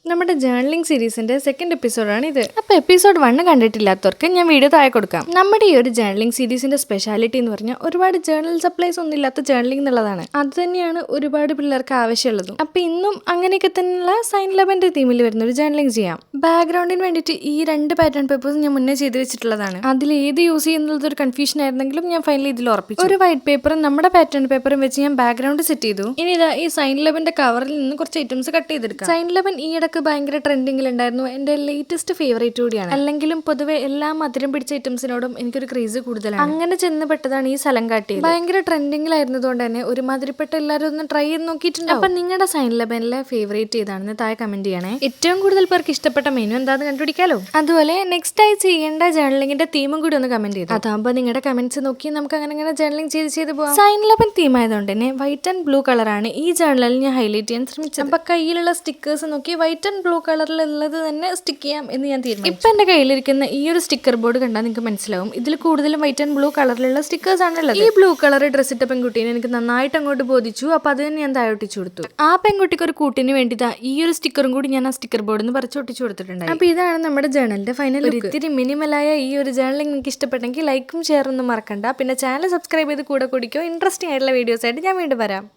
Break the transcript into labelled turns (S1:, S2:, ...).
S1: നമ്മുടെ ജേർണലിംഗ് സീരീസിന്റെ സെക്കൻഡ് എപ്പിസോഡാണ് ഇത്. അപ്പോൾ എപ്പിസോഡ് 1 കണ്ടിട്ടില്ലാത്തവർക്ക് ഞാൻ വീഡിയോ താഴെ കൊടുക്കാം. നമ്മുടെ ഈ ഒരു ജേർണലിംഗ് സീരീസിന്റെ സ്പെഷ്യാലിറ്റി എന്ന് പറഞ്ഞാൽ ഒരുപാട് ജേർണൽ സപ്ലൈസ് ഒന്നും ഇല്ലാത്ത ജേർണലിംഗ് എന്നുള്ളതാണ്. അത് തന്നെയാണ് ഒരുപാട് പിള്ളേർക്ക് ആവശ്യമുള്ളതും. അപ്പോൾ ഇന്നും അങ്ങനെയൊക്കെ തന്നെയുള്ള സൈൻ ലെവന്റെ തീമിൽ വരുന്ന ഒരു ജേർണലിംഗ് ചെയ്യാം. ബാക്ക്ഗ്രൗണ്ടിന് വേണ്ടിയിട്ട് ഈ 2 പാറ്റേൺ പേപ്പേഴ്സ് ഞാൻ മുന്നേ ചെയ്ത് വെച്ചിട്ടുള്ളതാണ്. അതിൽ ഏത് യൂസ് ചെയ്യുന്നത് ഒരു കൺഫ്യൂഷൻ ആയിരുന്നെങ്കിലും ഞാൻ ഫൈനലി ഇതിൽ ഉറപ്പിച്ചു. ഒരു വൈറ്റ് പേപ്പറും നമ്മുടെ പാറ്റേൺ പേപ്പറും വെച്ച് ഞാൻ ബാക്ക്ഗ്രൗണ്ട് സെറ്റ് ചെയ്തു. ഇനി ഇതാ ഈ സൈൻ ലെവന്റെ കവറിൽ നിന്ന് കുറച്ച് ഐറ്റംസ് കട്ട് ചെയ്തെടുക്കാം. സൈൻ ലെവൻ ഈ ഭയങ്കര ട്രെൻഡിങ്ങിലുണ്ടായിരുന്നു. എന്റെ ലേറ്റസ്റ്റ് ഫേവറേറ്റ് കൂടിയാണ്. അല്ലെങ്കിലും പൊതുവെ എല്ലാ മധുരം പിടിച്ച ഐറ്റംസിനോടും എനിക്കൊരു ക്രേസ് കൂടുതലാണ്. അങ്ങനെ ചെന്ന് പെട്ടതാണ് ഈ സ്ഥലം കാട്ടിയത്. ഭയങ്കര ട്രെൻഡിങ്ങിലായിരുന്നതുകൊണ്ട് തന്നെ ഒരുമാതിരിപ്പെട്ട എല്ലാവരും ഒന്ന് ട്രൈ ചെയ്ത് നോക്കിയിട്ടുണ്ട്. അപ്പൊ നിങ്ങളുടെ സൈൻ ലെവനിലെ ഫേവറേറ്റ് ഏതാണെന്ന് താഴെ കമന്റ് ചെയ്യണേ. ഏറ്റവും കൂടുതൽ പേർക്ക് ഇഷ്ടപ്പെട്ട മെനു എന്താണെന്ന് കണ്ടുപിടിക്കാലോ. അതുപോലെ നെക്സ്റ്റ് ആയി ചെയ്യേണ്ട ജേർണലിംഗിന്റെ തീമും കൂടി ഒന്ന് കമന്റ് ചെയ്തു. അതാകുമ്പോൾ നിങ്ങളുടെ കമന്റ്സ് നോക്കി നമുക്ക് അങ്ങനെ ജേർണലിംഗ് ചെയ്ത് പോകാം. സൈൻ ലെവൻ തീം ആയതുകൊണ്ട് തന്നെ വൈറ്റ് ആൻഡ് ബ്ലൂ കളറാണ് ഈ ജേർണലിൽ ഞാൻ ഹൈലൈറ്റ് ചെയ്യാൻ ശ്രമിച്ചത്. അപ്പൊ കയ്യിലുള്ള സ്റ്റിക്കേഴ്സ് നോക്കി വൈറ്റ് ആൻഡ് ബ്ലൂ കളറിലുള്ളത് തന്നെ സ്റ്റിക്ക് ചെയ്യാം എന്ന് ഞാൻ തീരുമാനിച്ചു. ഇപ്പൊ എന്റെ കയ്യിലിരിക്കുന്ന ഈ ഒരു സ്റ്റിക്കർ ബോർഡ് കണ്ടാൽ നിങ്ങൾക്ക് മനസ്സിലാവും ഇതിൽ കൂടുതലും വൈറ്റ് ആൻഡ് ബ്ലൂ കളറിലുള്ള സ്റ്റിക്കേഴ്സ് ആണുള്ളത്. ഈ ബ്ലൂ കളർ ഡ്രസ് ഇട്ട പെൺകുട്ടീനെ എനിക്ക് നന്നായിട്ട് അങ്ങോട്ട് ബോധിച്ചു. അപ്പൊ അത് തന്നെ ഞാൻ താഴോട്ടിച്ചു കൊടുത്തു. ആ പെൺകുട്ടിക്ക് ഒരു കൂട്ടിന് വേണ്ടിട്ടാ ഈ ഒരു സ്റ്റിക്കറും കൂടി ഞാൻ ആ സ്റ്റിക്കർ ബോർഡിൽ നിന്ന് പറിച്ച് ഒട്ടിച്ചു കൊടുത്തിട്ടുണ്ട്. അപ്പൊ ഇതാണ് നമ്മുടെ ജേർണലിന്റെ ഫൈനൽ. ഇത്തിരി മിനിമലായ ഈ ഒരു ജേർണലിംഗ് നിങ്ങൾക്ക് ഇഷ്ടപ്പെട്ടെങ്കിൽ ലൈക്കും ഷെയറും ഒന്നും മറക്കണ്ട. പിന്നെ ചാനൽ സബ്സ്ക്രൈബ് ചെയ്ത് കൂടെ കൂടിക്കോ. ഇൻട്രസ്റ്റിംഗ് ആയിട്ടുള്ള വീഡിയോസ് ആയിട്ട് ഞാൻ വീണ്ടും വരാം.